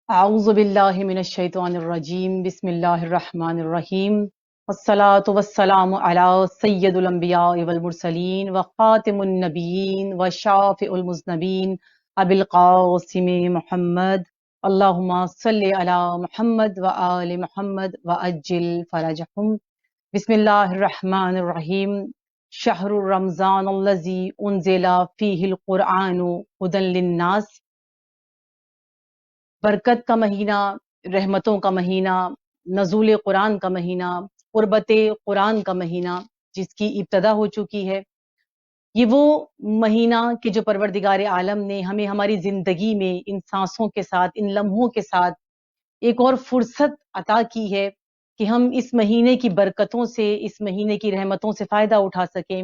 اعوذ باللہ من الشیطان الرجیم بسم اللہ الرحمن الرحیم والصلاة والسلام علی سید الانبیاء والمرسلین وخاتم النبیین وشافع المذنبین ابی القاسم محمد اللہم صلی علی محمد وآل محمد وعجل فرجہم۔ بسم اللہ الرحمن الرحیم۔ شہر رمضان الذی انزل فیہ القرآن ھدی للناس، برکت کا مہینہ، رحمتوں کا مہینہ، نزول قرآن کا مہینہ، قربت قرآن کا مہینہ جس کی ابتدا ہو چکی ہے۔ یہ وہ مہینہ کہ جو پروردگار عالم نے ہمیں ہماری زندگی میں ان سانسوں کے ساتھ، ان لمحوں کے ساتھ ایک اور فرصت عطا کی ہے کہ ہم اس مہینے کی برکتوں سے، اس مہینے کی رحمتوں سے فائدہ اٹھا سکیں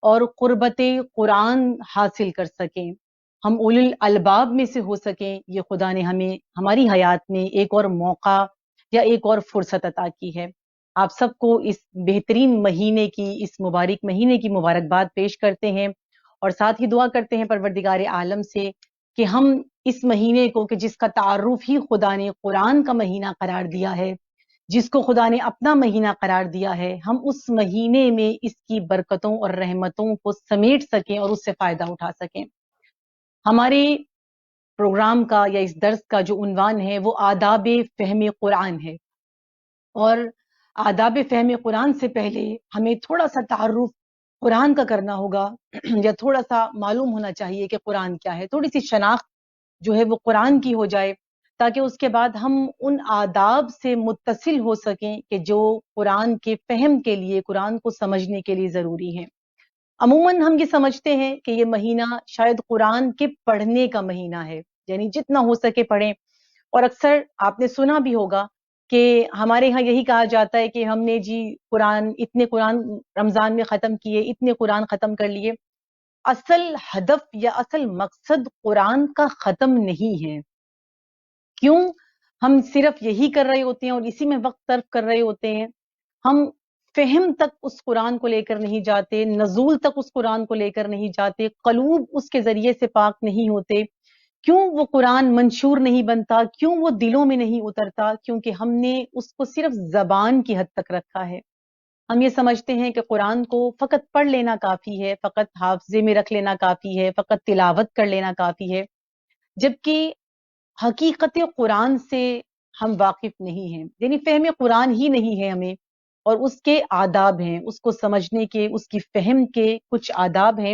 اور قربت قرآن حاصل کر سکیں، ہم اولو الالباب میں سے ہو سکیں۔ یہ خدا نے ہمیں ہماری حیات میں ایک اور موقع یا ایک اور فرصت عطا کی ہے۔ آپ سب کو اس بہترین مہینے کی، اس مبارک مہینے کی مبارکباد پیش کرتے ہیں اور ساتھ ہی دعا کرتے ہیں پروردگار عالم سے کہ ہم اس مہینے کو، کہ جس کا تعارف ہی خدا نے قرآن کا مہینہ قرار دیا ہے، جس کو خدا نے اپنا مہینہ قرار دیا ہے، ہم اس مہینے میں اس کی برکتوں اور رحمتوں کو سمیٹ سکیں اور اس سے فائدہ اٹھا سکیں۔ ہمارے پروگرام کا یا اس درس کا جو عنوان ہے وہ آداب فہم قرآن ہے، اور آداب فہم قرآن سے پہلے ہمیں تھوڑا سا تعارف قرآن کا کرنا ہوگا یا تھوڑا سا معلوم ہونا چاہیے کہ قرآن کیا ہے، تھوڑی سی شناخت جو ہے وہ قرآن کی ہو جائے، تاکہ اس کے بعد ہم ان آداب سے متصل ہو سکیں کہ جو قرآن کے فہم کے لیے، قرآن کو سمجھنے کے لیے ضروری ہیں۔ عموماً ہم یہ سمجھتے ہیں کہ یہ مہینہ شاید قرآن کے پڑھنے کا مہینہ ہے، یعنی جتنا ہو سکے پڑھیں، اور اکثر آپ نے سنا بھی ہوگا کہ ہمارے ہاں یہی کہا جاتا ہے کہ ہم نے جی اتنے قرآن رمضان میں ختم کیے، اتنے قرآن ختم کر لیے۔ اصل ہدف یا اصل مقصد قرآن کا ختم نہیں ہے۔ کیوں ہم صرف یہی کر رہے ہوتے ہیں اور اسی میں وقت صرف کر رہے ہوتے ہیں؟ ہم فہم تک اس قرآن کو لے کر نہیں جاتے، نزول تک اس قرآن کو لے کر نہیں جاتے، قلوب اس کے ذریعے سے پاک نہیں ہوتے۔ کیوں وہ قرآن منشور نہیں بنتا؟ کیوں وہ دلوں میں نہیں اترتا؟ کیونکہ ہم نے اس کو صرف زبان کی حد تک رکھا ہے۔ ہم یہ سمجھتے ہیں کہ قرآن کو فقط پڑھ لینا کافی ہے، فقط حافظے میں رکھ لینا کافی ہے، فقط تلاوت کر لینا کافی ہے، جبکہ حقیقت قرآن سے ہم واقف نہیں ہیں، یعنی فہم قرآن ہی نہیں ہے ہمیں، اور اس کے آداب ہیں، اس کو سمجھنے کے، اس کی فہم کے کچھ آداب ہیں،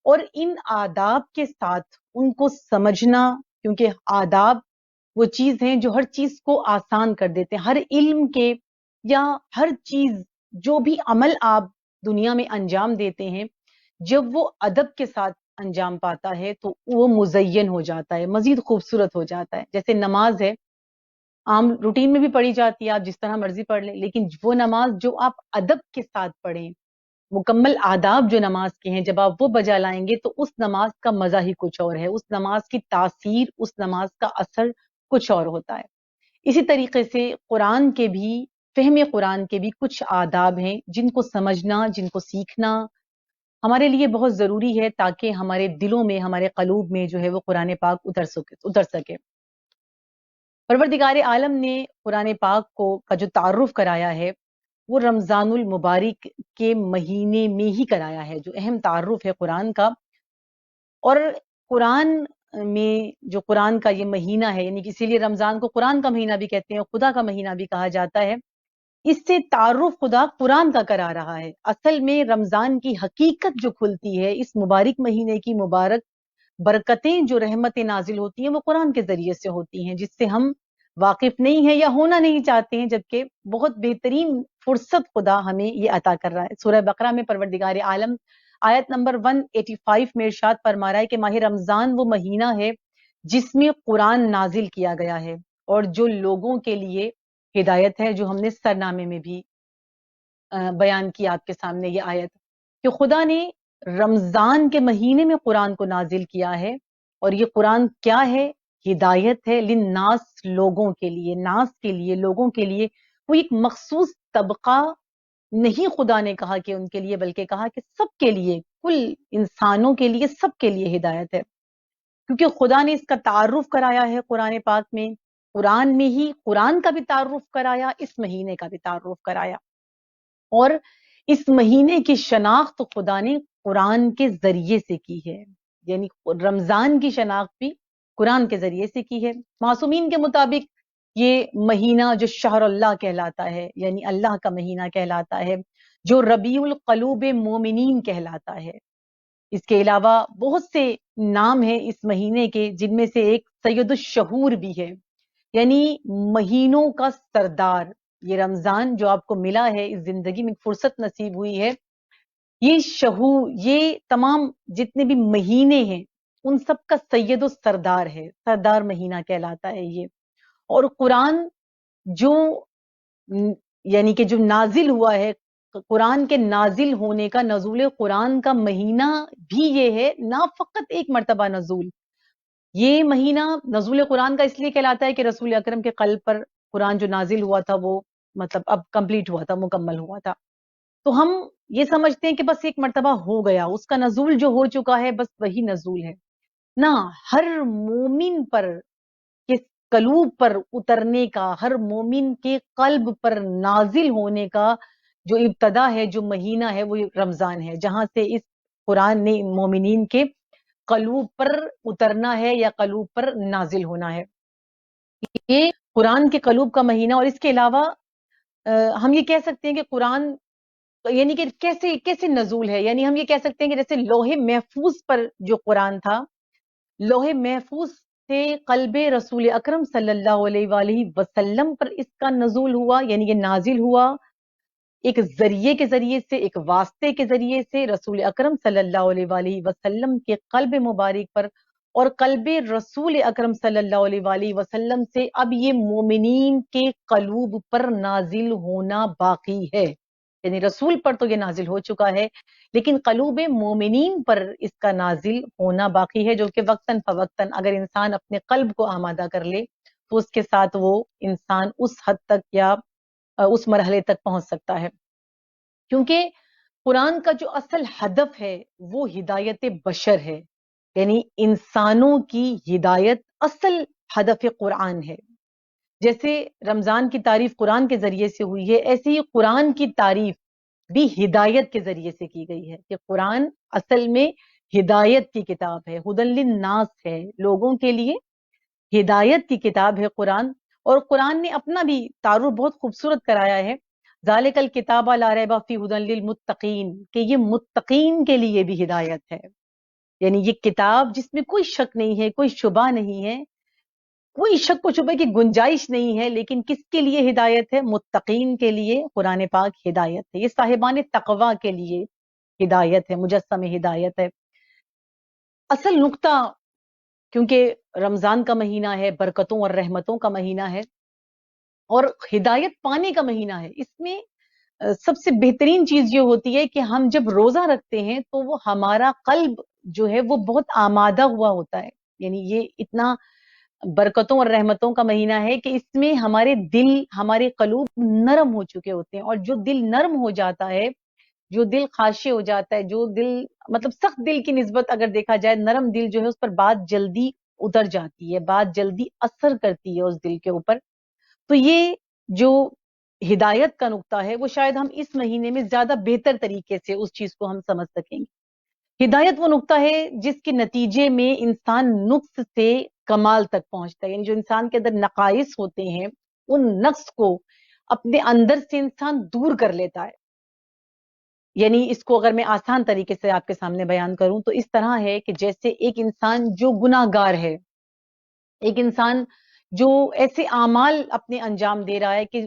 اور ان آداب کے ساتھ ان کو سمجھنا، کیونکہ آداب وہ چیز ہیں جو ہر چیز کو آسان کر دیتے ہیں۔ ہر علم کے یا ہر چیز، جو بھی عمل آپ دنیا میں انجام دیتے ہیں، جب وہ ادب کے ساتھ انجام پاتا ہے تو وہ مزین ہو جاتا ہے، مزید خوبصورت ہو جاتا ہے۔ جیسے نماز ہے، عام روٹین میں بھی پڑھی جاتی ہے، آپ جس طرح مرضی پڑھ لیں، لیکن وہ نماز جو آپ ادب کے ساتھ پڑھیں، مکمل آداب جو نماز کے ہیں، جب آپ وہ بجا لائیں گے تو اس نماز کا مزہ ہی کچھ اور ہے، اس نماز کی تاثیر، اس نماز کا اثر کچھ اور ہوتا ہے۔ اسی طریقے سے قرآن کے بھی، فہم قرآن کے بھی کچھ آداب ہیں جن کو سمجھنا، جن کو سیکھنا ہمارے لیے بہت ضروری ہے، تاکہ ہمارے دلوں میں، ہمارے قلوب میں جو ہے وہ قرآن پاک اتر سکے۔ پروردگار عالم نے قرآن پاک کا جو تعارف کرایا ہے وہ رمضان المبارک کے مہینے میں ہی کرایا ہے، جو اہم تعارف ہے قرآن کا۔ اور قرآن میں جو قرآن کا یہ مہینہ ہے، یعنی اسی لیے رمضان کو قرآن کا مہینہ بھی کہتے ہیں، خدا کا مہینہ بھی کہا جاتا ہے، اس سے تعارف خدا قرآن کا کرا رہا ہے۔ اصل میں رمضان کی حقیقت جو کھلتی ہے، اس مبارک مہینے کی مبارک برکتیں جو رحمتیں نازل ہوتی ہیں وہ قرآن کے ذریعے سے ہوتی ہیں، جس سے ہم واقف نہیں ہیں یا ہونا نہیں چاہتے ہیں، جبکہ بہت بہترین فرصت خدا ہمیں یہ عطا کر رہا ہے۔ سورہ بقرہ میں پروردگار عالم آیت نمبر 185 میں ارشاد فرما رہا ہے کہ ماہ رمضان وہ مہینہ ہے جس میں قرآن نازل کیا گیا ہے، اور جو لوگوں کے لیے ہدایت ہے، جو ہم نے سرنامے میں بھی بیان کی آپ کے سامنے یہ آیت، کہ خدا نے رمضان کے مہینے میں قرآن کو نازل کیا ہے، اور یہ قرآن کیا ہے؟ ہدایت ہے، للناس، لوگوں کے لیے، ناس کے لیے، لوگوں کے لیے۔ وہ ایک مخصوص طبقہ نہیں خدا نے کہا کہ ان کے لیے، بلکہ کہا کہ سب کے لیے، کل انسانوں کے لیے، سب کے لیے ہدایت ہے، کیونکہ خدا نے اس کا تعارف کرایا ہے قرآن پاک میں۔ قرآن میں ہی قرآن کا بھی تعارف کرایا، اس مہینے کا بھی تعارف کرایا، اور اس مہینے کی شناخت خدا نے قرآن کے ذریعے سے کی ہے، یعنی رمضان کی شناخت بھی قرآن کے ذریعے سے کی ہے۔ معصومین کے مطابق یہ مہینہ جو شہر اللہ کہلاتا ہے، یعنی اللہ کا مہینہ کہلاتا ہے، جو ربیع القلوب مومنین کہلاتا ہے۔ اس کے علاوہ بہت سے نام ہیں اس مہینے کے، جن میں سے ایک سید الشہور بھی ہے، یعنی مہینوں کا سردار۔ یہ رمضان جو آپ کو ملا ہے، اس زندگی میں فرصت نصیب ہوئی ہے، یہ تمام جتنے بھی مہینے ہیں ان سب کا سید و سردار ہے، سردار مہینہ کہلاتا ہے یہ۔ اور قرآن جو یعنی کہ جو نازل ہوا ہے، قرآن کے نازل ہونے کا، نزول قرآن کا مہینہ بھی یہ ہے، نہ فقط ایک مرتبہ نزول۔ یہ مہینہ نزول قرآن کا اس لیے کہلاتا ہے کہ رسول اکرم کے قلب پر قرآن جو نازل ہوا تھا وہ مطلب اب کمپلیٹ ہوا تھا، مکمل ہوا تھا۔ تو ہم یہ سمجھتے ہیں کہ بس ایک مرتبہ ہو گیا، اس کا نزول جو ہو چکا ہے بس وہی نزول ہے۔ نہ، ہر مومن پر کے قلوب پر اترنے کا، ہر مومن کے قلب پر نازل ہونے کا جو ابتدا ہے، جو مہینہ ہے، وہ رمضان ہے، جہاں سے اس قرآن نے مومنین کے قلوب پر اترنا ہے یا قلوب پر نازل ہونا ہے۔ یہ قرآن کے قلوب کا مہینہ، اور اس کے علاوہ ہم یہ کہہ سکتے ہیں کہ قرآن یعنی کہ کیسے نزول ہے، یعنی ہم یہ کہہ سکتے ہیں کہ جیسے لوح محفوظ پر جو قرآن تھا، لوح محفوظ سے قلب رسول اکرم صلی اللہ علیہ وآلہ وسلم پر اس کا نزول ہوا، یعنی یہ نازل ہوا ایک ذریعے کے ذریعے سے، ایک واسطے کے ذریعے سے رسول اکرم صلی اللہ علیہ وآلہ وسلم کے قلب مبارک پر، اور قلب رسول اکرم صلی اللہ علیہ وآلہ وسلم سے اب یہ مومنین کے قلوب پر نازل ہونا باقی ہے۔ یعنی رسول پر تو یہ نازل ہو چکا ہے، لیکن قلوب مومنین پر اس کا نازل ہونا باقی ہے، جو کہ وقتاً فوقتاً اگر انسان اپنے قلب کو آمادہ کر لے تو اس کے ساتھ وہ انسان اس حد تک یا اس مرحلے تک پہنچ سکتا ہے۔ کیونکہ قرآن کا جو اصل ہدف ہے وہ ہدایت بشر ہے، یعنی انسانوں کی ہدایت اصل ہدف قرآن ہے۔ جیسے رمضان کی تعریف قرآن کے ذریعے سے ہوئی ہے، ایسے ہی قرآن کی تعریف بھی ہدایت کے ذریعے سے کی گئی ہے، کہ قرآن اصل میں ہدایت کی کتاب ہے، ہدی للناس ہے، لوگوں کے لیے ہدایت کی کتاب ہے قرآن۔ اور قرآن نے اپنا بھی تعارف بہت خوبصورت کرایا ہے، ذالک الکتاب لا ریب فیہ ھدی للمتقین، کہ یہ متقین کے لیے بھی ہدایت ہے، یعنی یہ کتاب جس میں کوئی شک نہیں ہے، کوئی شبہ نہیں ہے، کوئی شک و شبہ کی گنجائش نہیں ہے، لیکن کس کے لیے ہدایت ہے؟ متقین کے لیے قرآن پاک ہدایت ہے، یہ صاحبان تقوی کے لیے ہدایت ہے، مجسم ہدایت ہے۔ اصل نقطہ، کیونکہ رمضان کا مہینہ ہے، برکتوں اور رحمتوں کا مہینہ ہے، اور ہدایت پانے کا مہینہ ہے، اس میں سب سے بہترین چیز یہ ہوتی ہے کہ ہم جب روزہ رکھتے ہیں تو وہ ہمارا قلب جو ہے وہ بہت آمادہ ہوا ہوتا ہے، یعنی یہ اتنا برکتوں اور رحمتوں کا مہینہ ہے کہ اس میں ہمارے دل، ہمارے قلوب نرم ہو چکے ہوتے ہیں، اور جو دل نرم ہو جاتا ہے، جو دل خاشع ہو جاتا ہے، جو دل مطلب سخت دل کی نسبت اگر دیکھا جائے، نرم دل جو ہے اس پر بات جلدی اتر جاتی ہے، بات جلدی اثر کرتی ہے اس دل کے اوپر۔ تو یہ جو ہدایت کا نقطہ ہے وہ شاید ہم اس مہینے میں زیادہ بہتر طریقے سے اس چیز کو ہم سمجھ سکیں گے۔ ہدایت وہ نقطہ ہے جس کے نتیجے میں انسان نقص سے کمال تک پہنچتا ہے، یعنی جو انسان کے اندر نقائص ہوتے ہیں ان نقص کو اپنے اندر سے انسان دور کر لیتا ہے۔ یعنی اس کو اگر میں آسان طریقے سے آپ کے سامنے بیان کروں تو اس طرح ہے کہ جیسے ایک انسان جو گناہ گار ہے، ایک انسان جو ایسے اعمال اپنے انجام دے رہا ہے کہ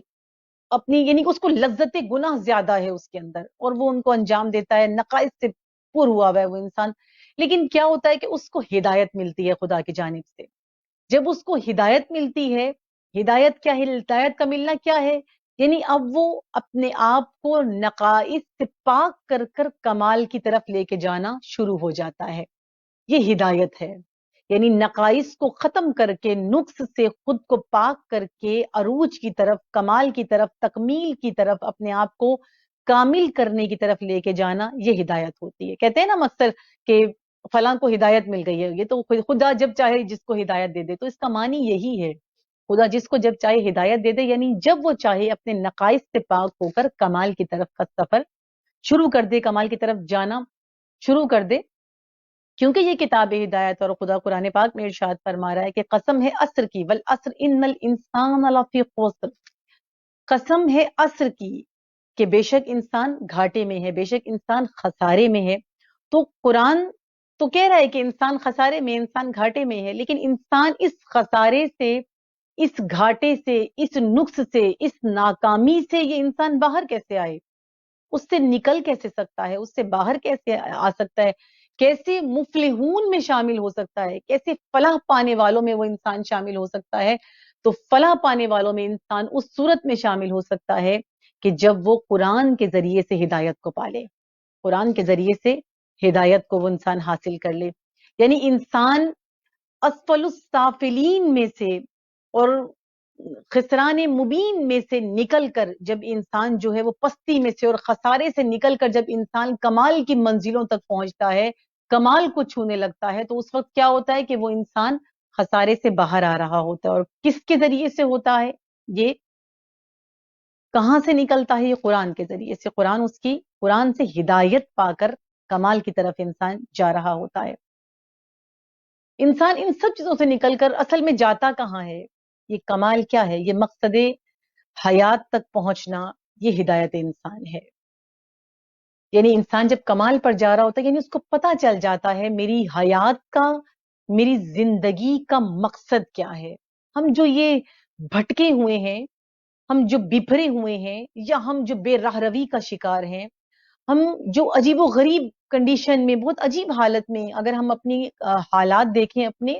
اپنی یعنی کہ اس کو لذت گناہ زیادہ ہے اس کے اندر، اور وہ ان کو انجام دیتا ہے، نقائص سے پر ہوا ہوا ہے وہ انسان، لیکن کیا ہوتا ہے کہ اس کو ہدایت ملتی ہے خدا کی جانب سے۔ جب اس کو ہدایت ملتی ہے، ہدایت کیا ہے؟ ہدایت کا ملنا کیا ہے؟ یعنی اب وہ اپنے آپ کو نقائص سے پاک کر کر کمال کی طرف لے کے جانا شروع ہو جاتا ہے، یہ ہدایت ہے۔ یعنی نقائص کو ختم کر کے، نقص سے خود کو پاک کر کے عروج کی طرف، کمال کی طرف، تکمیل کی طرف، اپنے آپ کو کامل کرنے کی طرف لے کے جانا، یہ ہدایت ہوتی ہے۔ کہتے ہیں نا اکثر کہ فلاں کو ہدایت مل گئی ہے، یہ تو خدا جب چاہے جس کو ہدایت دے دے، تو اس کا معنی یہی ہے خدا جس کو جب چاہے ہدایت دے دے، یعنی جب وہ چاہے اپنے نقائص سے پاک ہو کر کمال کی طرف کا سفر شروع کر دے، کمال کی طرف جانا شروع کر دے. کیونکہ یہ کتاب ہدایت اور خدا قرآن پاک میں ارشاد فرما رہا ہے کہ قسم ہے عصر کی، والعصر ان الانسان لفی خسر، قسم ہے عصر کی کہ بے شک انسان گھاٹے میں ہے، بے شک انسان خسارے میں ہے. تو قرآن تو کہہ رہا ہے کہ انسان خسارے میں، انسان گھاٹے میں ہے، لیکن انسان اس خسارے سے، اس گھاٹے سے، اس نقص سے، اس ناکامی سے یہ انسان باہر کیسے آئے؟ اس سے نکل کیسے سکتا ہے؟ اس سے باہر کیسے آ سکتا ہے؟ کیسے مفلحون میں شامل ہو سکتا ہے؟ کیسے فلاح پانے والوں میں وہ انسان شامل ہو سکتا ہے؟ تو فلاح پانے والوں میں انسان اس صورت میں شامل ہو سکتا ہے کہ جب وہ قرآن کے ذریعے سے ہدایت کو پالے، قرآن کے ذریعے سے ہدایت کو وہ انسان حاصل کر لے. یعنی انسان اسفل السافلین میں سے اور خسران مبین میں سے نکل کر جب انسان جو ہے وہ پستی میں سے اور خسارے سے نکل کر جب انسان کمال کی منزلوں تک پہنچتا ہے، کمال کو چھونے لگتا ہے، تو اس وقت کیا ہوتا ہے کہ وہ انسان خسارے سے باہر آ رہا ہوتا ہے. اور کس کے ذریعے سے ہوتا ہے یہ؟ کہاں سے نکلتا ہے یہ؟ قرآن کے ذریعے سے. قرآن سے ہدایت پا کر کمال کی طرف انسان جا رہا ہوتا ہے. انسان ان سب چیزوں سے نکل کر اصل میں جاتا کہاں ہے؟ یہ کمال کیا ہے؟ یہ مقصد حیات تک پہنچنا، یہ ہدایت انسان ہے. یعنی انسان جب کمال پر جا رہا ہوتا ہے، یعنی اس کو پتا چل جاتا ہے میری حیات کا، میری زندگی کا مقصد کیا ہے. ہم جو یہ بھٹکے ہوئے ہیں، ہم جو بپھرے ہوئے ہیں، یا ہم جو بے راہ روی کا شکار ہیں، ہم جو عجیب و غریب کنڈیشن میں، بہت عجیب حالت میں، اگر ہم اپنی حالات دیکھیں اپنے،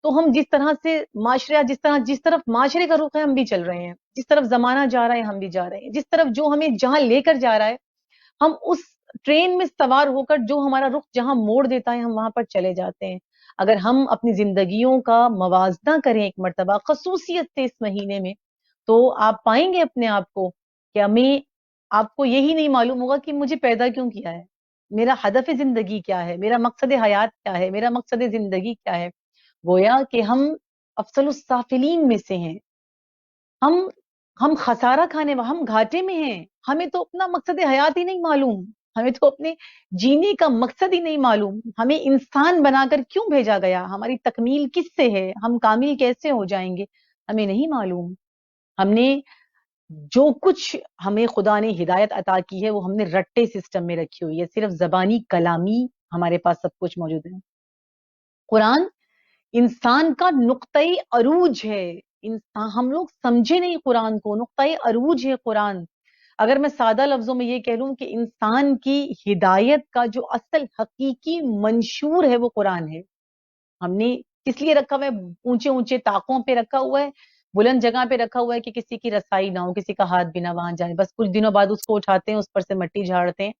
تو ہم جس طرح سے معاشرہ، جس طرف معاشرے کا رخ ہے ہم بھی چل رہے ہیں، جس طرف زمانہ جا رہا ہے ہم بھی جا رہے ہیں، جس طرف جو ہمیں جہاں لے کر جا رہا ہے ہم اس ٹرین میں سوار ہو کر جو ہمارا رخ جہاں موڑ دیتا ہے ہم وہاں پر چلے جاتے ہیں. اگر ہم اپنی زندگیوں کا موازنہ کریں ایک مرتبہ خصوصیت سے اس مہینے میں، تو آپ پائیں گے اپنے آپ کو کہ آپ کو یہی نہیں معلوم ہوگا کہ مجھے پیدا کیوں کیا ہے، میرا ہدف زندگی کیا ہے، میرا مقصد حیات کیا ہے، میرا مقصد زندگی کیا ہے. گویا کہ ہم افضل السافلین میں سے ہیں. ہم خسارہ کھانے، ہم گھاٹے میں ہیں. ہمیں تو اپنا مقصد حیات ہی نہیں معلوم، ہمیں تو اپنے جینے کا مقصد ہی نہیں معلوم. ہمیں انسان بنا کر کیوں بھیجا گیا، ہماری تکمیل کس سے ہے، ہم کامل کیسے ہو جائیں گے، ہمیں نہیں معلوم. ہم نے جو کچھ ہمیں خدا نے ہدایت عطا کی ہے وہ ہم نے رٹے سسٹم میں رکھی ہوئی ہے، صرف زبانی کلامی ہمارے پاس سب کچھ موجود ہے. قرآن انسان کا نقطۂ عروج ہے. انسان، ہم لوگ سمجھے نہیں قرآن کو، نقطۂ عروج ہے قرآن. اگر میں سادہ لفظوں میں یہ کہہ لوں کہ انسان کی ہدایت کا جو اصل حقیقی منشور ہے وہ قرآن ہے. ہم نے کس لیے رکھا ہوا ہے؟ اونچے اونچے طاقوں پہ رکھا ہوا ہے، بلند جگہ پہ رکھا ہوا ہے کہ کسی کی رسائی نہ ہو، کسی کا ہاتھ بھی نہ وہاں جائے. بس کچھ دنوں بعد اس کو اٹھاتے ہیں، اس پر سے مٹی جھاڑتے ہیں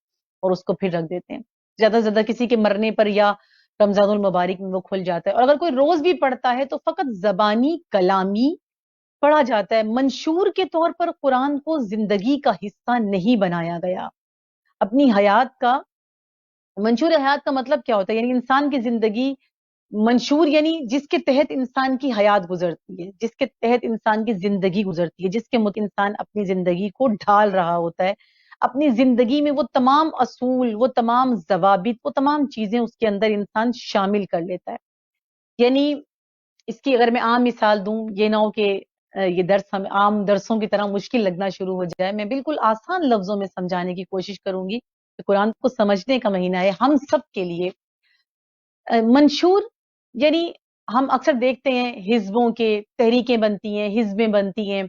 اور اس کو پھر رکھ دیتے ہیں. زیادہ سے زیادہ کسی کے مرنے پر یا رمضان المبارک میں وہ کھل جاتا ہے. اور اگر کوئی روز بھی پڑھتا ہے تو فقط زبانی کلامی پڑھا جاتا ہے. منشور کے طور پر قرآن کو زندگی کا حصہ نہیں بنایا گیا. اپنی حیات کا منشور حیات کا مطلب کیا ہوتا ہے؟ یعنی انسان کی زندگی منشور، یعنی جس کے تحت انسان کی حیات گزرتی ہے، جس کے تحت انسان کی زندگی گزرتی ہے، جس کے مطابق انسان اپنی زندگی کو ڈھال رہا ہوتا ہے. اپنی زندگی میں وہ تمام اصول، وہ تمام ضوابط، وہ تمام چیزیں اس کے اندر انسان شامل کر لیتا ہے. یعنی اس کی اگر میں عام مثال دوں، یہ نہ ہو کہ یہ درس ہم عام درسوں کی طرح مشکل لگنا شروع ہو جائے. میں بالکل آسان لفظوں میں سمجھانے کی کوشش کروں گی کہ قرآن کو سمجھنے کا مہینہ ہے ہم سب کے لیے. منشور یعنی ہم اکثر دیکھتے ہیں حزبوں کے تحریکیں بنتی ہیں، حزبیں بنتی ہیں،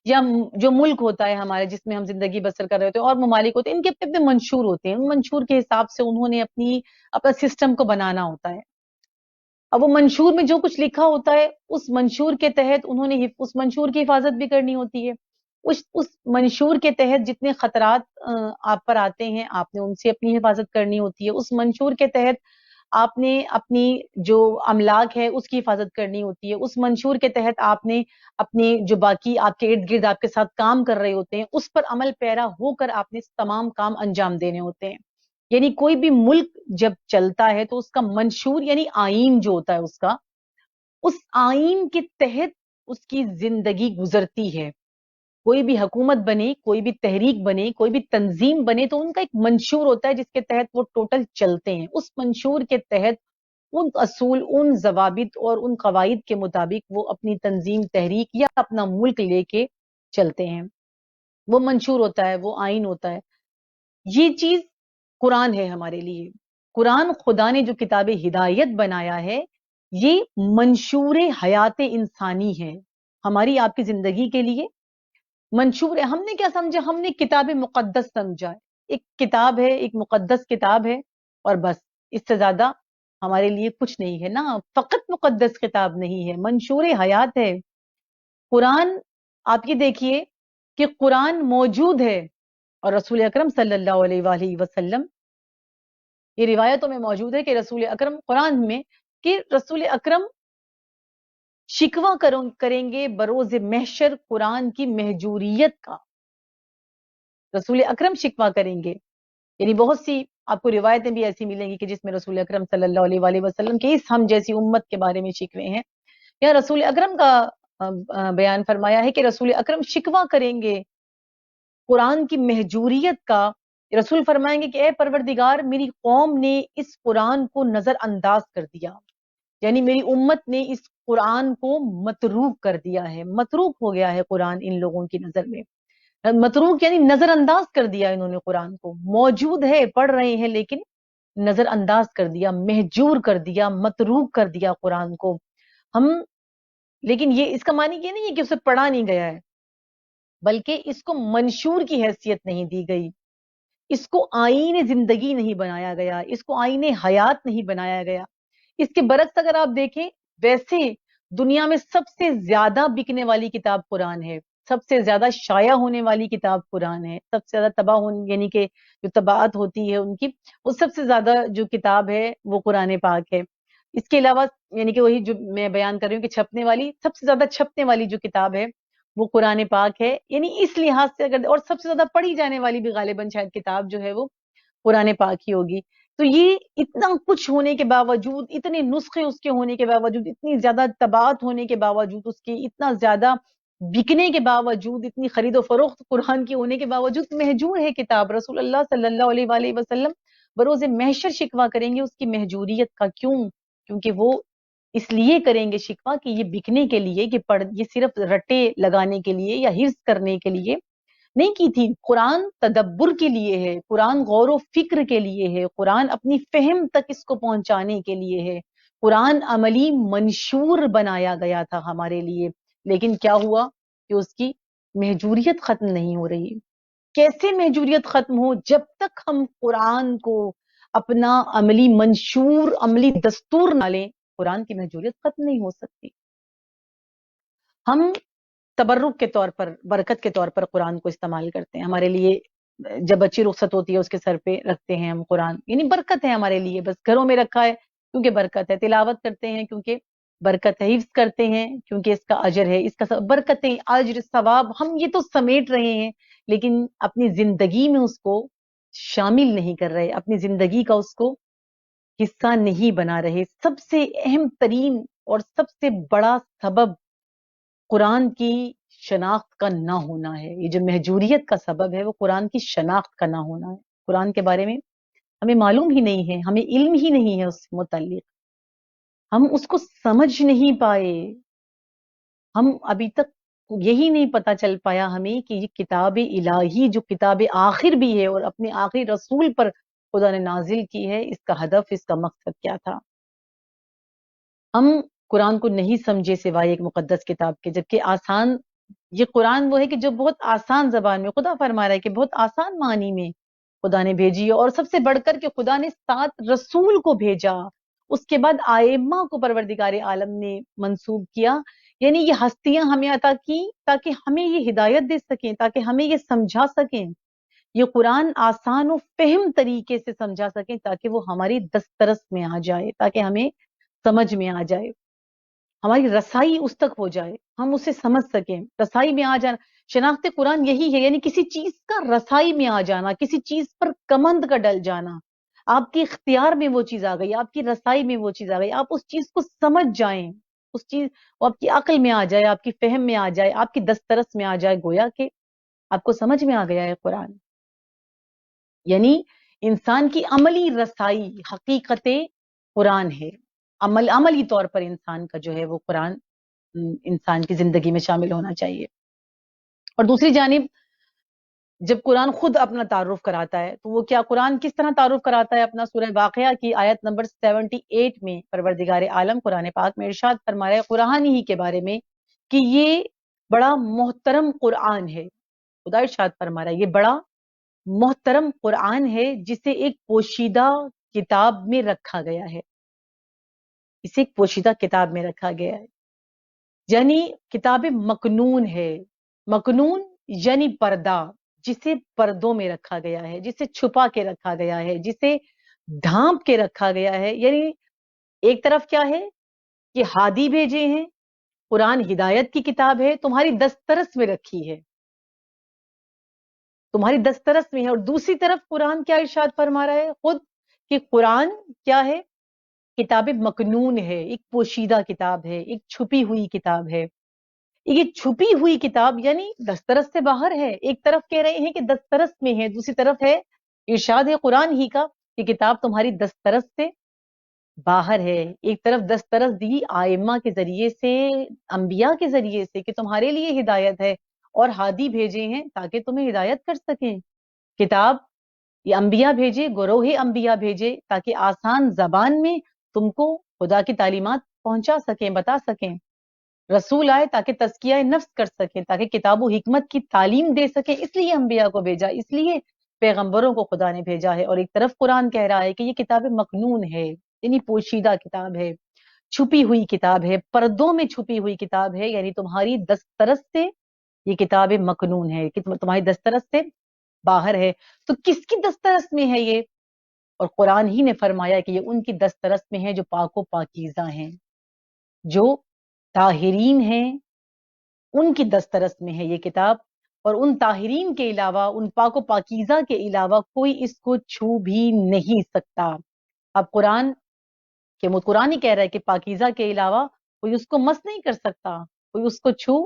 یا جو ملک ہوتا ہے ہمارے جس میں ہم زندگی بسر کر رہے ہوتے ہیں اور ممالک ہوتے ہیں، ان کے اپنے اپنے منشور ہوتے ہیں. ان منشور کے حساب سے انہوں نے اپنا سسٹم کو بنانا ہوتا ہے. اب وہ منشور میں جو کچھ لکھا ہوتا ہے اس منشور کے تحت انہوں نے اس منشور کی حفاظت بھی کرنی ہوتی ہے. اس منشور کے تحت جتنے خطرات آپ پر آتے ہیں آپ نے ان سے اپنی حفاظت کرنی ہوتی ہے. اس منشور کے تحت آپ نے اپنی جو املاک ہے اس کی حفاظت کرنی ہوتی ہے. اس منشور کے تحت آپ نے اپنے جو باقی آپ کے ارد گرد آپ کے ساتھ کام کر رہے ہوتے ہیں اس پر عمل پیرا ہو کر آپ نے تمام کام انجام دینے ہوتے ہیں. یعنی کوئی بھی ملک جب چلتا ہے تو اس کا منشور یعنی آئین جو ہوتا ہے اس آئین کے تحت اس کی زندگی گزرتی ہے. کوئی بھی حکومت بنے، کوئی بھی تحریک بنے، کوئی بھی تنظیم بنے تو ان کا ایک منشور ہوتا ہے جس کے تحت وہ ٹوٹل چلتے ہیں. اس منشور کے تحت ان اصول، ان ضوابط اور ان قواعد کے مطابق وہ اپنی تنظیم، تحریک یا اپنا ملک لے کے چلتے ہیں. وہ منشور ہوتا ہے، وہ آئین ہوتا ہے. یہ چیز قرآن ہے ہمارے لیے. قرآن خدا نے جو کتاب ہدایت بنایا ہے یہ منشور حیات انسانی ہے، ہماری آپ کی زندگی کے لیے منشور ہے. ہم نے کیا سمجھا؟ ہم نے کتاب مقدس سمجھا. ایک کتاب ہے، ایک مقدس کتاب ہے اور بس، اس سے زیادہ ہمارے لیے کچھ نہیں ہے. نا، فقط مقدس کتاب نہیں ہے، منشور حیات ہے. قرآن آپ یہ دیکھیے کہ قرآن موجود ہے اور رسول اکرم صلی اللہ علیہ وآلہ وسلم، یہ روایتوں میں موجود ہے کہ رسول اکرم، قرآن میں، کہ رسول اکرم شکوہ کریں گے بروز محشر قرآن کی مہجوریت کا. رسول اکرم شکوہ کریں گے. یعنی بہت سی آپ کو روایتیں بھی ایسی ملیں گی کہ جس میں رسول اکرم صلی اللہ علیہ وآلہ وسلم کے اس ہم جیسی امت کے بارے میں شکوے ہیں. یا رسول اکرم کا بیان فرمایا ہے کہ رسول اکرم شکوہ کریں گے قرآن کی مہجوریت کا. رسول فرمائیں گے کہ اے پروردگار، میری قوم نے اس قرآن کو نظر انداز کر دیا، یعنی میری امت نے اس قرآن کو متروک کر دیا ہے. متروک ہو گیا ہے قرآن ان لوگوں کی نظر میں. متروک یعنی نظر انداز کر دیا انہوں نے قرآن کو. موجود ہے، پڑھ رہے ہیں، لیکن نظر انداز کر دیا، مہجور کر دیا، متروک کر دیا قرآن کو. ہم لیکن یہ اس کا معنی یہ نہیں ہے کہ اسے پڑھا نہیں گیا ہے، بلکہ اس کو منشور کی حیثیت نہیں دی گئی، اس کو آئین زندگی نہیں بنایا گیا، اس کو آئین حیات نہیں بنایا گیا. اس کے برعکس اگر آپ دیکھیں، ویسے دنیا میں سب سے زیادہ بکنے والی کتاب قرآن ہے، سب سے زیادہ شائع ہونے والی کتاب قرآن ہے، سب سے زیادہ تباہ ہونے یعنی کہ جو طباعت ہوتی ہے ان کی، وہ سب سے زیادہ جو کتاب ہے وہ قرآن پاک ہے. اس کے علاوہ یعنی کہ وہی جو میں بیان کر رہی ہوں کہ چھپنے والی، سب سے زیادہ چھپنے والی جو کتاب ہے وہ قرآن پاک ہے. یعنی اس لحاظ سے اگر، اور سب سے زیادہ پڑھی جانے والی بھی غالباً شاید کتاب جو ہے وہ قرآن پاک ہی ہوگی. تو یہ اتنا کچھ ہونے کے باوجود، اتنے نسخے اس کے ہونے کے باوجود، اتنی زیادہ طباعت ہونے کے باوجود، اس کے اتنا زیادہ بکنے کے باوجود، اتنی خرید و فروخت قرآن کی ہونے کے باوجود مہجور ہے کتاب. رسول اللہ صلی اللہ علیہ وآلہ وسلم بروز محشر شکوہ کریں گے اس کی مہجوریت کا. کیوں؟ کیونکہ وہ اس لیے کریں گے شکوہ کہ یہ بکنے کے لیے، کہ یہ صرف رٹے لگانے کے لیے یا حفظ کرنے کے لیے نہیں کی تھی. قرآن تدبر کے لیے ہے، قرآن غور و فکر کے لیے ہے، قرآن اپنی فہم تک اس کو پہنچانے کے لیے ہے. قرآن عملی منشور بنایا گیا تھا ہمارے لیے. لیکن کیا ہوا کہ اس کی مہجوریت ختم نہیں ہو رہی. کیسے مہجوریت ختم ہو؟ جب تک ہم قرآن کو اپنا عملی منشور، عملی دستور نہ لیں، قرآن کی مہجوریت ختم نہیں ہو سکتی. ہم تبرک کے طور پر، برکت کے طور پر قرآن کو استعمال کرتے ہیں. ہمارے لیے جب بچی رخصت ہوتی ہے اس کے سر پہ رکھتے ہیں ہم قرآن، یعنی برکت ہے ہمارے لیے، بس گھروں میں رکھا ہے کیونکہ برکت ہے. تلاوت کرتے ہیں کیونکہ برکت ہے. حفظ کرتے ہیں کیونکہ اس کا اجر ہے، اس کا برکتیں، اجر، ثواب ہم یہ تو سمیٹ رہے ہیں، لیکن اپنی زندگی میں اس کو شامل نہیں کر رہے، اپنی زندگی کا اس کو حصہ نہیں بنا رہے. سب سے اہم ترین اور سب سے بڑا سبب قرآن کی شناخت کا نہ ہونا ہے. یہ جو مہجوریت کا سبب ہے وہ قرآن کی شناخت کا نہ ہونا ہے. قرآن کے بارے میں ہمیں معلوم ہی نہیں ہے، ہمیں علم ہی نہیں ہے اس سے متعلق، ہم اس کو سمجھ نہیں پائے. ہم ابھی تک یہی نہیں پتا چل پایا ہمیں کہ یہ کتاب الہی جو کتاب آخر بھی ہے اور اپنے آخری رسول پر خدا نے نازل کی ہے، اس کا ہدف، اس کا مقصد کیا تھا. ہم قرآن کو نہیں سمجھے سوائے ایک مقدس کتاب کے، جبکہ آسان، یہ قرآن وہ ہے کہ جو بہت آسان زبان میں، خدا فرما رہا ہے کہ بہت آسان معنی میں خدا نے بھیجی ہے. اور سب سے بڑھ کر کے خدا نے 7 رسول کو بھیجا، اس کے بعد آئمہ کو پروردگار عالم نے منسوب کیا. یعنی یہ ہستیاں ہمیں عطا کی تاکہ ہمیں یہ ہدایت دے سکیں، تاکہ ہمیں یہ سمجھا سکیں، یہ قرآن آسان و فہم طریقے سے سمجھا سکیں، تاکہ وہ ہماری دسترس میں آ جائے، تاکہ ہمیں سمجھ میں آ جائے، ہماری رسائی اس تک ہو جائے، ہم اسے سمجھ سکیں. رسائی میں آ جانا، شناخت قرآن یہی ہے، یعنی کسی چیز کا رسائی میں آ جانا، کسی چیز پر کمند کا ڈل جانا. آپ کے اختیار میں وہ چیز آ گئی، آپ کی رسائی میں وہ چیز آ گئی، آپ اس چیز کو سمجھ جائیں. اس چیز وہ آپ کی عقل میں آ جائے، آپ کی فہم میں آ جائے، آپ کی دسترس میں آ جائے، گویا کہ آپ کو سمجھ میں آ گیا ہے قرآن. یعنی انسان کی عملی رسائی حقیقت قرآن ہے. عملی طور پر انسان کا جو ہے وہ قرآن انسان کی زندگی میں شامل ہونا چاہیے. اور دوسری جانب جب قرآن خود اپنا تعارف کراتا ہے تو وہ کیا قرآن کس طرح تعارف کراتا ہے اپنا؟ سورہ واقعہ کی آیت نمبر 78 میں پروردگار عالم قرآن پاک میں ارشاد فرما رہا ہے قرآن ہی کے بارے میں کہ یہ بڑا محترم قرآن ہے. خدا ارشاد فرما رہا ہے یہ بڑا محترم قرآن ہے جسے ایک پوشیدہ کتاب میں رکھا گیا ہے. اسے ایک پوشیدہ کتاب میں رکھا گیا ہے یعنی کتاب مکنون ہے. مکنون یعنی پردہ، جسے پردوں میں رکھا گیا ہے، جسے چھپا کے رکھا گیا ہے، جسے ڈھانپ کے رکھا گیا ہے. یعنی ایک طرف کیا ہے کہ ہادی بھیجے ہیں، قرآن ہدایت کی کتاب ہے، تمہاری دسترس میں رکھی ہے، تمہاری دسترس میں ہے. اور دوسری طرف قرآن کیا ارشاد فرما رہا ہے خود کہ قرآن کیا ہے؟ کتاب مکنون ہے، ایک پوشیدہ کتاب ہے، ایک چھپی ہوئی کتاب ہے. یہ چھپی ہوئی کتاب یعنی دسترس سے باہر ہے. ایک طرف کہہ رہے ہیں کہ دسترس میں ہے، دوسری طرف ہے ارشاد ہے قرآن ہی کا کہ کتاب تمہاری دسترس سے باہر ہے. ایک طرف دسترس دی آئمہ کے ذریعے سے، انبیاء کے ذریعے سے کہ تمہارے لیے ہدایت ہے، اور ہادی بھیجے ہیں تاکہ تمہیں ہدایت کر سکیں. کتاب یہ انبیاء بھیجے، گروہ انبیاء بھیجے تاکہ آسان زبان میں تم کو خدا کی تعلیمات پہنچا سکیں، بتا سکیں. رسول آئے تاکہ تزکیہ نفس کر سکیں، تاکہ کتاب و حکمت کی تعلیم دے سکیں. اس لیے انبیاء کو بھیجا، اس لیے پیغمبروں کو خدا نے بھیجا ہے. اور ایک طرف قرآن کہہ رہا ہے کہ یہ کتاب مکنون ہے، یعنی پوشیدہ کتاب ہے، چھپی ہوئی کتاب ہے، پردوں میں چھپی ہوئی کتاب ہے. یعنی تمہاری دسترس سے یہ کتاب مکنون ہے کہ تمہاری دسترس سے باہر ہے. تو کس کی دسترس میں ہے یہ؟ اور قرآن ہی نے فرمایا کہ یہ ان کی دسترس میں ہے جو پاک و پاکیزہ ہیں، جو طاہرین ہیں، ان کی دسترس میں ہے یہ کتاب. اور ان طاہرین کے علاوہ، ان پاک و پاکیزہ کے علاوہ کوئی اس کو چھو بھی نہیں سکتا. اب قرآن ہی کہہ رہا ہے کہ پاکیزہ کے علاوہ کوئی اس کو مس نہیں کر سکتا، کوئی اس کو چھو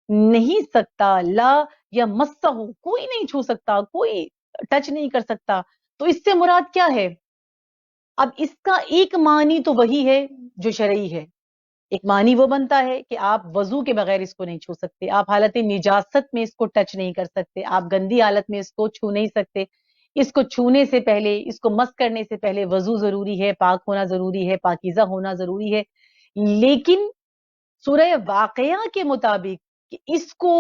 نہیں سکتا. لا یا مسہ، کوئی نہیں چھو سکتا، کوئی ٹچ نہیں کر سکتا. تو اس سے مراد کیا ہے؟ اب اس کا ایک معنی تو وہی ہے جو شرعی ہے. ایک معنی وہ بنتا ہے کہ آپ وضو کے بغیر اس کو نہیں چھو سکتے، آپ حالت نجاست میں اس کو ٹچ نہیں کر سکتے، آپ گندی حالت میں اس کو چھو نہیں سکتے. اس کو چھونے سے پہلے، اس کو مس کرنے سے پہلے وضو ضروری ہے، پاک ہونا ضروری ہے، پاکیزہ ہونا ضروری ہے. لیکن سورہ واقعہ کے مطابق کہ اس کو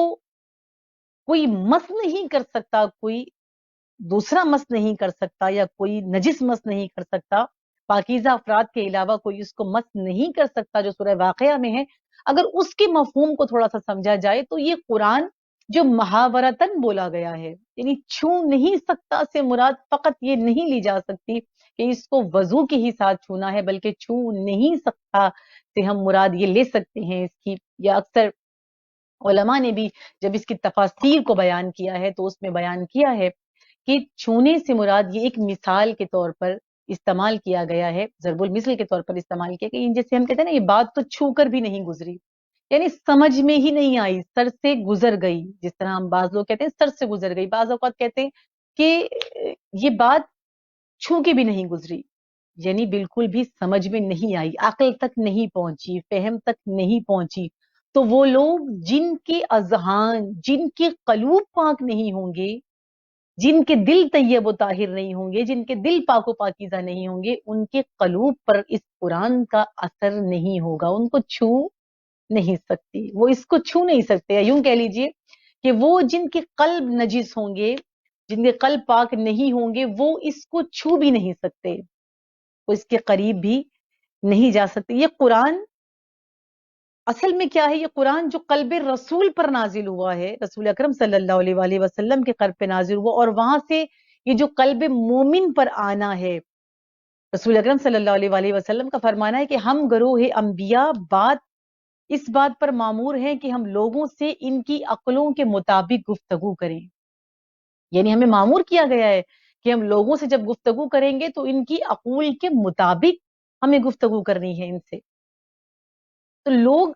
کوئی مس نہیں کر سکتا، کوئی دوسرا مس نہیں کر سکتا، یا کوئی نجس مس نہیں کر سکتا، پاکیزہ افراد کے علاوہ کوئی اس کو مس نہیں کر سکتا، جو سورہ واقعہ میں ہے. اگر اس کے مفہوم کو تھوڑا سا سمجھا جائے تو یہ قرآن جو محاورتاً بولا گیا ہے، یعنی چھو نہیں سکتا سے مراد فقط یہ نہیں لی جا سکتی کہ اس کو وضو کے ہی ساتھ چھونا ہے، بلکہ چھو نہیں سکتا سے ہم مراد یہ لے سکتے ہیں اس کی. یا اکثر علماء نے بھی جب اس کی تفاسیر کو بیان کیا ہے تو اس میں بیان کیا ہے کہ چھونے سے مراد یہ ایک مثال کے طور پر استعمال کیا گیا ہے، ضرب المثل کے طور پر استعمال کیا گیا. جیسے ہم کہتے ہیں نا یہ بات تو چھو کر بھی نہیں گزری، یعنی سمجھ میں ہی نہیں آئی، سر سے گزر گئی. جس طرح ہم بعض لوگ کہتے ہیں سر سے گزر گئی، بعض اوقات کہتے ہیں کہ یہ بات چھو کے بھی نہیں گزری، یعنی بالکل بھی سمجھ میں نہیں آئی، عقل تک نہیں پہنچی، فہم تک نہیں پہنچی. تو وہ لوگ جن کے اذہان، جن کے قلوب پاک نہیں ہوں گے، جن کے دل طیب و طاہر نہیں ہوں گے، جن کے دل پاک و پاکیزہ نہیں ہوں گے، ان کے قلوب پر اس قرآن کا اثر نہیں ہوگا، ان کو چھو نہیں سکتی، وہ اس کو چھو نہیں سکتے. یوں کہہ لیجئے کہ وہ جن کے قلب نجس ہوں گے، جن کے قلب پاک نہیں ہوں گے، وہ اس کو چھو بھی نہیں سکتے، وہ اس کے قریب بھی نہیں جا سکتے. یہ قرآن اصل میں کیا ہے؟ یہ قرآن جو قلب رسول پر نازل ہوا ہے، رسول اکرم صلی اللہ علیہ وآلہ وسلم کے قلب پہ نازل ہوا، اور وہاں سے یہ جو قلب مومن پر آنا ہے، رسول اکرم صلی اللہ علیہ وآلہ وسلم کا فرمانا ہے کہ ہم گروہ انبیاء اس بات پر مامور ہیں کہ ہم لوگوں سے ان کی عقلوں کے مطابق گفتگو کریں. یعنی ہمیں مامور کیا گیا ہے کہ ہم لوگوں سے جب گفتگو کریں گے تو ان کی عقول کے مطابق ہمیں گفتگو کرنی ہے ان سے. تو لوگ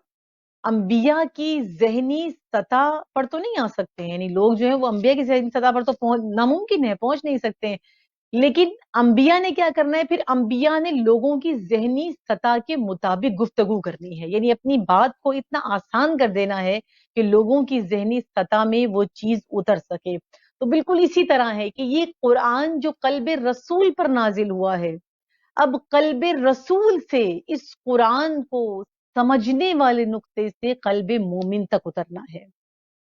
انبیاء کی ذہنی سطح پر تو نہیں آ سکتے ہیں، یعنی لوگ جو ہیں وہ انبیاء کی ذہنی سطح پر تو ناممکن ہے، پہنچ نہیں سکتے ہیں، لیکن انبیاء نے کیا کرنا ہے؟ پھر انبیاء نے لوگوں کی ذہنی سطح کے مطابق گفتگو کرنی ہے، یعنی اپنی بات کو اتنا آسان کر دینا ہے کہ لوگوں کی ذہنی سطح میں وہ چیز اتر سکے۔ تو بالکل اسی طرح ہے کہ یہ قرآن جو قلب رسول پر نازل ہوا ہے، اب قلب رسول سے اس قرآن کو سمجھنے والے نقطے سے قلب مومن تک اترنا ہے۔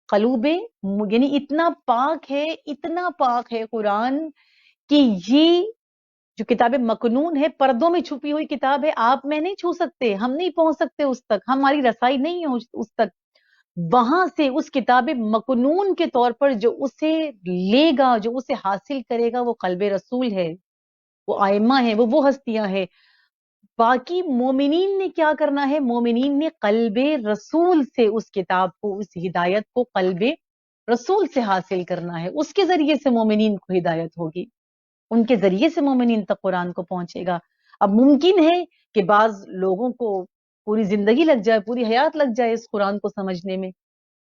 قلوب یعنی اتنا پاک ہے قرآن کہ یہ جو کتاب مکنون ہے، پردوں میں چھپی ہوئی کتاب ہے، آپ میں نہیں چھو سکتے، ہم نہیں پہنچ سکتے اس تک، ہماری رسائی نہیں ہے اس تک۔ وہاں سے اس کتاب مکنون کے طور پر جو اسے لے گا، جو اسے حاصل کرے گا، وہ قلب رسول ہے، وہ آئمہ ہیں، وہ ہستیاں ہیں۔ باقی مومنین نے کیا کرنا ہے؟ مومنین نے قلب رسول سے اس کتاب کو، اس ہدایت کو قلب رسول سے حاصل کرنا ہے، اس کے ذریعے سے مومنین کو ہدایت ہوگی، ان کے ذریعے سے مومنین تک قرآن کو پہنچے گا۔ اب ممکن ہے کہ بعض لوگوں کو پوری زندگی لگ جائے، پوری حیات لگ جائے اس قرآن کو سمجھنے میں،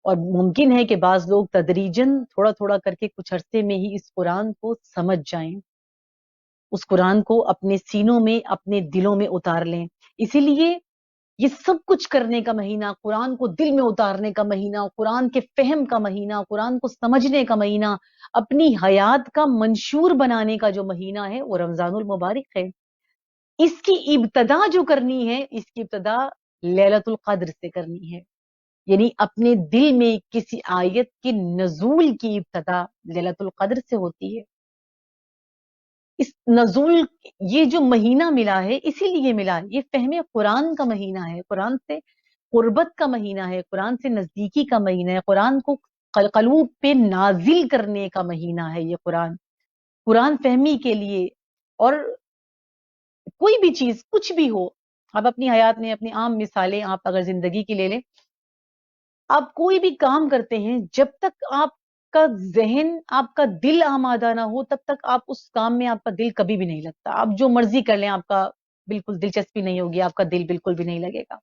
اور ممکن ہے کہ بعض لوگ تدریجاً تھوڑا تھوڑا کر کے کچھ عرصے میں ہی اس قرآن کو سمجھ جائیں، اس قرآن کو اپنے سینوں میں، اپنے دلوں میں اتار لیں۔ اسی لیے یہ سب کچھ کرنے کا مہینہ، قرآن کو دل میں اتارنے کا مہینہ، قرآن کے فہم کا مہینہ، قرآن کو سمجھنے کا مہینہ، اپنی حیات کا منشور بنانے کا جو مہینہ ہے وہ رمضان المبارک ہے۔ اس کی ابتدا جو کرنی ہے، اس کی ابتدا لیلۃ القدر سے کرنی ہے، یعنی اپنے دل میں کسی آیت کے نزول کی ابتدا لیلۃ القدر سے ہوتی ہے۔ اس نزول، یہ جو مہینہ ملا ہے اسی لیے ملا ہے، یہ فہم قرآن کا مہینہ ہے، قرآن سے قربت کا مہینہ ہے، قرآن سے نزدیکی کا مہینہ ہے، قرآن کو قلوب پہ نازل کرنے کا مہینہ ہے یہ قرآن فہمی کے لیے۔ اور کوئی بھی چیز، کچھ بھی ہو، آپ اپنی حیات میں اپنی عام مثالیں آپ اگر زندگی کی لے لیں، آپ کوئی بھی کام کرتے ہیں، جب تک آپ کا ذہن، آپ کا دل آمادہ نہ ہو، تب تک آپ اس کام میں، آپ کا دل کبھی بھی نہیں لگتا۔ آپ جو مرضی کر لیں، آپ کا بالکل دلچسپی نہیں ہوگی، آپ کا دل بالکل بھی نہیں لگے گا۔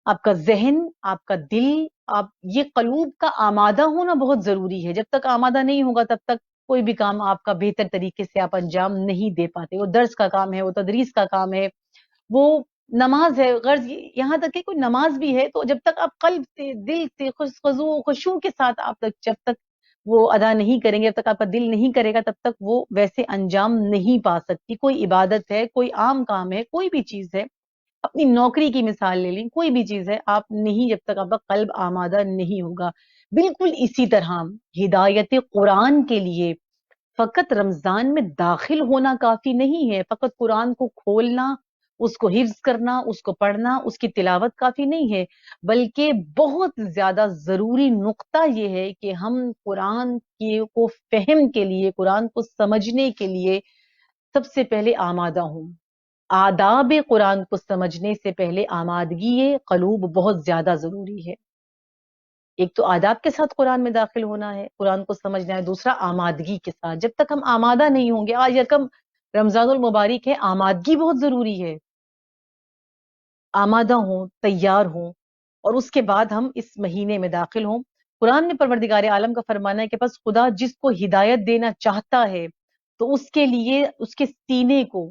آپ کا ذہن، آپ کا دل، یہ قلوب کا آمادہ ہونا بہت ضروری ہے۔ جب تک آمادہ نہیں ہوگا تب تک کوئی بھی کام آپ کا بہتر طریقے سے آپ انجام نہیں دے پاتے۔ وہ درس کا کام ہے، وہ تدریس کا کام ہے، وہ نماز ہے، غرض یہاں تک کہ کوئی نماز بھی ہے تو جب تک آپ قلب سے، دل سے، خشوع کے ساتھ آپ جب تک وہ ادا نہیں کریں گے، جب تک آپ کا دل نہیں کرے گا، تب تک وہ ویسے انجام نہیں پا سکتی۔ کوئی عبادت ہے، کوئی عام کام ہے، کوئی بھی چیز ہے، اپنی نوکری کی مثال لے لیں، کوئی بھی چیز ہے، آپ نہیں، جب تک آپ کا قلب آمادہ نہیں ہوگا۔ بالکل اسی طرح ہدایت قرآن کے لیے فقط رمضان میں داخل ہونا کافی نہیں ہے، فقط قرآن کو کھولنا، اس کو حفظ کرنا، اس کو پڑھنا، اس کی تلاوت کافی نہیں ہے، بلکہ بہت زیادہ ضروری نقطہ یہ ہے کہ ہم قرآن کو فہم کے لیے، قرآن کو سمجھنے کے لیے سب سے پہلے آمادہ ہوں۔ آداب قرآن کو سمجھنے سے پہلے آمادگی قلوب بہت زیادہ ضروری ہے۔ ایک تو آداب کے ساتھ قرآن میں داخل ہونا ہے، قرآن کو سمجھنا ہے، دوسرا آمادگی کے ساتھ۔ جب تک ہم آمادہ نہیں ہوں گے، آج یکم رمضان المبارک ہے، آمادگی بہت ضروری ہے، آمادہ ہوں، تیار ہوں، اور اس کے بعد ہم اس مہینے میں داخل ہوں۔ قرآن میں پروردگار عالم کا فرمانا ہے کہ بس خدا جس کو ہدایت دینا چاہتا ہے تو اس کے لیے، اس کے سینے کو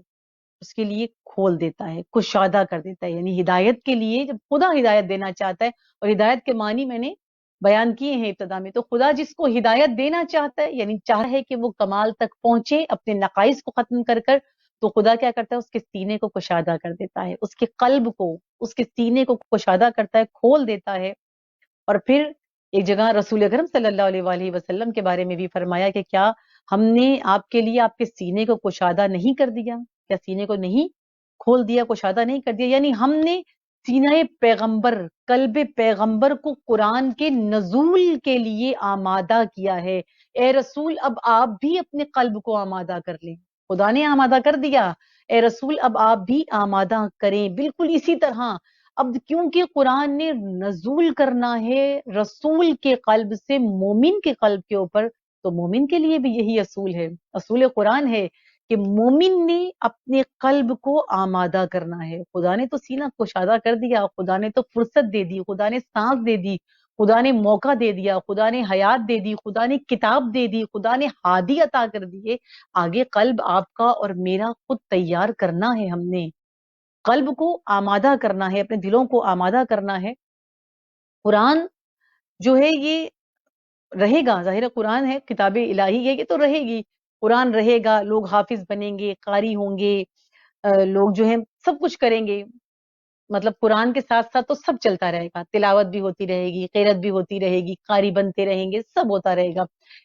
اس کے لیے کھول دیتا ہے، کشادہ کر دیتا ہے، یعنی ہدایت کے لیے جب خدا ہدایت دینا چاہتا ہے، اور ہدایت کے معنی میں نے بیان کیے ہیں ابتدا میں، تو خدا جس کو ہدایت دینا چاہتا ہے، یعنی چاہتا ہے کہ وہ کمال تک پہنچے اپنے نقائص کو ختم کر کر، تو خدا کیا کرتا ہے؟ اس کے سینے کو کشادہ کر دیتا ہے، اس کے قلب کو، اس کے سینے کو کشادہ کرتا ہے، کھول دیتا ہے۔ اور پھر ایک جگہ رسول اکرم صلی اللہ علیہ وآلہ وسلم کے بارے میں بھی فرمایا کہ کیا ہم نے آپ کے لیے آپ کے سینے کو کشادہ نہیں کر دیا؟ کیا سینے کو نہیں کھول دیا، کشادہ نہیں کر دیا؟ یعنی ہم نے سینہ پیغمبر، قلب پیغمبر کو قرآن کے نزول کے لیے آمادہ کیا ہے۔ اے رسول، اب آپ بھی اپنے قلب کو آمادہ کر لیں، خدا نے آمادہ کر دیا، اے رسول اب آپ بھی آمادہ کریں۔ بالکل اسی طرح اب کیونکہ قرآن نے نزول کرنا ہے رسول کے قلب سے مومن کے قلب کے اوپر، تو مومن کے لیے بھی یہی اصول ہے، اصول قرآن ہے کہ مومن نے اپنے قلب کو آمادہ کرنا ہے. خدا نے تو سینہ کشادہ کر دیا، خدا نے تو فرصت دے دی، خدا نے سانس دے دی، خدا نے موقع دے دیا، خدا نے حیات دے دی، خدا نے کتاب دے دی، خدا نے ہادی عطا کر دیے. آگے قلب آپ کا اور میرا خود تیار کرنا ہے. ہم نے قلب کو آمادہ کرنا ہے، اپنے دلوں کو آمادہ کرنا ہے. قرآن جو ہے یہ رہے گا، ظاہر ہے قرآن ہے، کتاب الہی ہے، یہ تو رہے گی. قرآن رہے گا، لوگ حافظ بنیں گے، قاری ہوں گے، لوگ جو ہیں سب کچھ کریں گے. مطلب قرآن کے ساتھ ساتھ تو سب چلتا رہے گا، تلاوت بھی ہوتی رہے گی، قرات بھی ہوتی رہے گی، قاری بنتے رہیں گے، سب ہوتا رہے گا.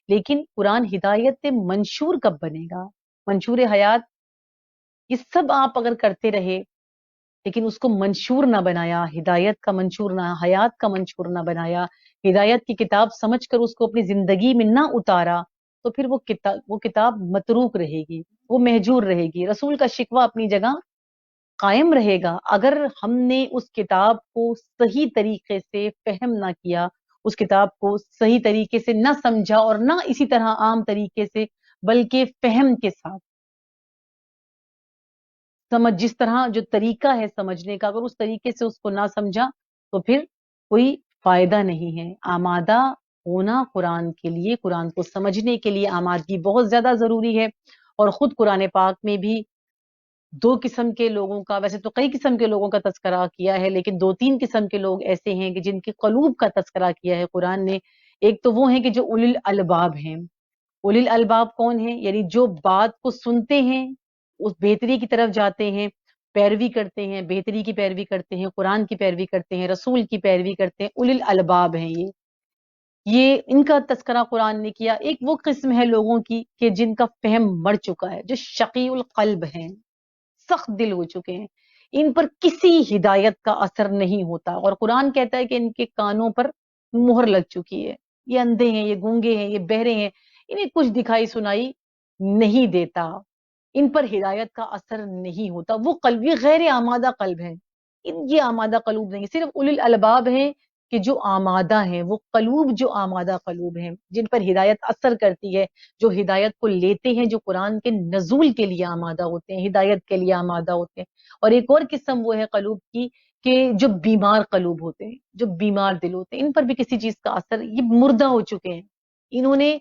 لیکن قرآن ہدایت منشور کب بنے گا؟ منشور حیات یہ سب آپ اگر کرتے رہے لیکن اس کو منشور نہ بنایا، ہدایت کا منشور نہ، حیات کا منشور نہ بنایا، ہدایت کی کتاب سمجھ کر اس کو اپنی زندگی میں نہ اتارا، تو پھر وہ کتاب متروک رہے گی، وہ مہجور رہے گی. رسول کا شکوہ اپنی جگہ قائم رہے گا. اگر ہم نے اس کتاب کو صحیح طریقے سے فہم نہ کیا، اس کتاب کو صحیح طریقے سے نہ سمجھا، اور نہ اسی طرح عام طریقے سے بلکہ فہم کے ساتھ سمجھ، جس طرح جو طریقہ ہے سمجھنے کا، اگر اس طریقے سے اس کو نہ سمجھا تو پھر کوئی فائدہ نہیں ہے. آمادہ ہونا قرآن کے لیے، قرآن کو سمجھنے کے لیے آمادگی بہت زیادہ ضروری ہے. اور خود قرآن پاک میں بھی دو قسم کے لوگوں کا، ویسے تو کئی قسم کے لوگوں کا تذکرہ کیا ہے، لیکن دو تین قسم کے لوگ ایسے ہیں کہ جن کے قلوب کا تذکرہ کیا ہے قرآن نے. ایک تو وہ ہیں کہ جو اولل الباب ہیں. اولل الباب کون ہیں؟ یعنی جو بات کو سنتے ہیں، اس بہتری کی طرف جاتے ہیں، پیروی کرتے ہیں، بہتری کی پیروی کرتے ہیں، قرآن کی پیروی کرتے ہیں، رسول کی پیروی کرتے ہیں. اولل الباب ہیں یہ ان کا تذکرہ قرآن نے کیا. ایک وہ قسم ہے لوگوں کی کہ جن کا فہم مر چکا ہے، جو شقی القلب ہیں، سخت دل ہو چکے ہیں، ان پر کسی ہدایت کا اثر نہیں ہوتا. اور قرآن کہتا ہے کہ ان کے کانوں پر مہر لگ چکی ہے، یہ اندھے ہیں، یہ گونگے ہیں، یہ بہرے ہیں، انہیں کچھ دکھائی سنائی نہیں دیتا، ان پر ہدایت کا اثر نہیں ہوتا. وہ قلب، یہ غیر آمادہ قلب ہے، یہ آمادہ قلوب نہیں. صرف اولل الباب ہیں کہ جو آمادہ ہیں، وہ قلوب جو آمادہ قلوب ہیں، جن پر ہدایت اثر کرتی ہے، جو ہدایت کو لیتے ہیں، جو قرآن کے نزول کے لیے آمادہ ہوتے ہیں، ہدایت کے لیے آمادہ ہوتے ہیں. اور ایک اور قسم وہ ہے قلوب کی کہ جو بیمار قلوب ہوتے ہیں، جو بیمار دل ہوتے ہیں، ان پر بھی کسی چیز کا اثر، یہ مردہ ہو چکے ہیں. انہوں نے،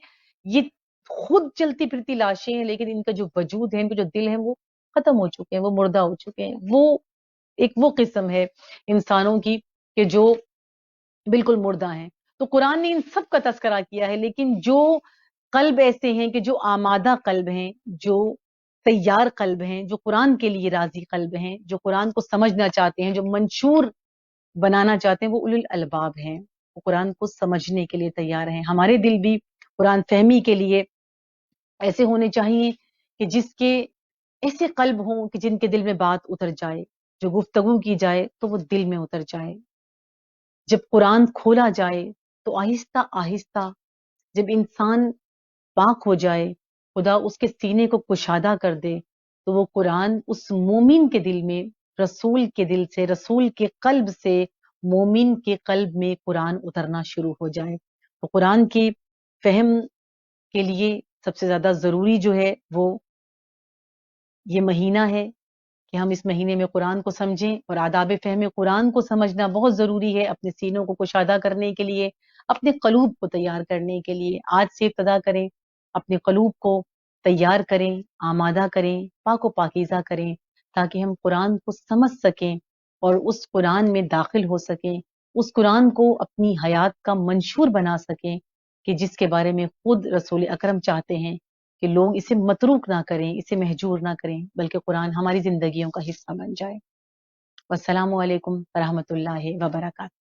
یہ خود چلتی پھرتی لاشیں ہیں، لیکن ان کا جو وجود ہے، ان کے جو دل ہیں، وہ ختم ہو چکے ہیں، وہ مردہ ہو چکے ہیں. وہ ایک وہ قسم ہے انسانوں کی کہ جو بالکل مردہ ہیں. تو قرآن نے ان سب کا تذکرہ کیا ہے. لیکن جو قلب ایسے ہیں کہ جو آمادہ قلب ہیں، جو تیار قلب ہیں، جو قرآن کے لیے راضی قلب ہیں، جو قرآن کو سمجھنا چاہتے ہیں، جو منشور بنانا چاہتے ہیں، وہ اولل الباب ہیں. وہ قرآن کو سمجھنے کے لیے تیار ہیں. ہمارے دل بھی قرآن فہمی کے لیے ایسے ہونے چاہیے کہ جس کے ایسے قلب ہوں کہ جن کے دل میں بات اتر جائے، جو گفتگو کی جائے تو وہ دل میں اتر جائے. جب قرآن کھولا جائے تو آہستہ آہستہ جب انسان پاک ہو جائے، خدا اس کے سینے کو کشادہ کر دے، تو وہ قرآن اس مومن کے دل میں، رسول کے دل سے، رسول کے قلب سے مومن کے قلب میں قرآن اترنا شروع ہو جائے. تو قرآن کی فہم کے لیے سب سے زیادہ ضروری جو ہے وہ یہ مہینہ ہے کہ ہم اس مہینے میں قرآن کو سمجھیں. اور آداب فہم قرآن کو سمجھنا بہت ضروری ہے اپنے سینوں کو کشادہ کرنے کے لیے، اپنے قلوب کو تیار کرنے کے لیے. آج سے ابتدا کریں، اپنے قلوب کو تیار کریں، آمادہ کریں، پاک و پاکیزہ کریں، تاکہ ہم قرآن کو سمجھ سکیں اور اس قرآن میں داخل ہو سکیں، اس قرآن کو اپنی حیات کا منشور بنا سکیں کہ جس کے بارے میں خود رسول اکرم چاہتے ہیں کہ لوگ اسے متروک نہ کریں، اسے مہجور نہ کریں، بلکہ قرآن ہماری زندگیوں کا حصہ بن جائے. والسلام علیکم ورحمۃ اللہ وبرکاتہ.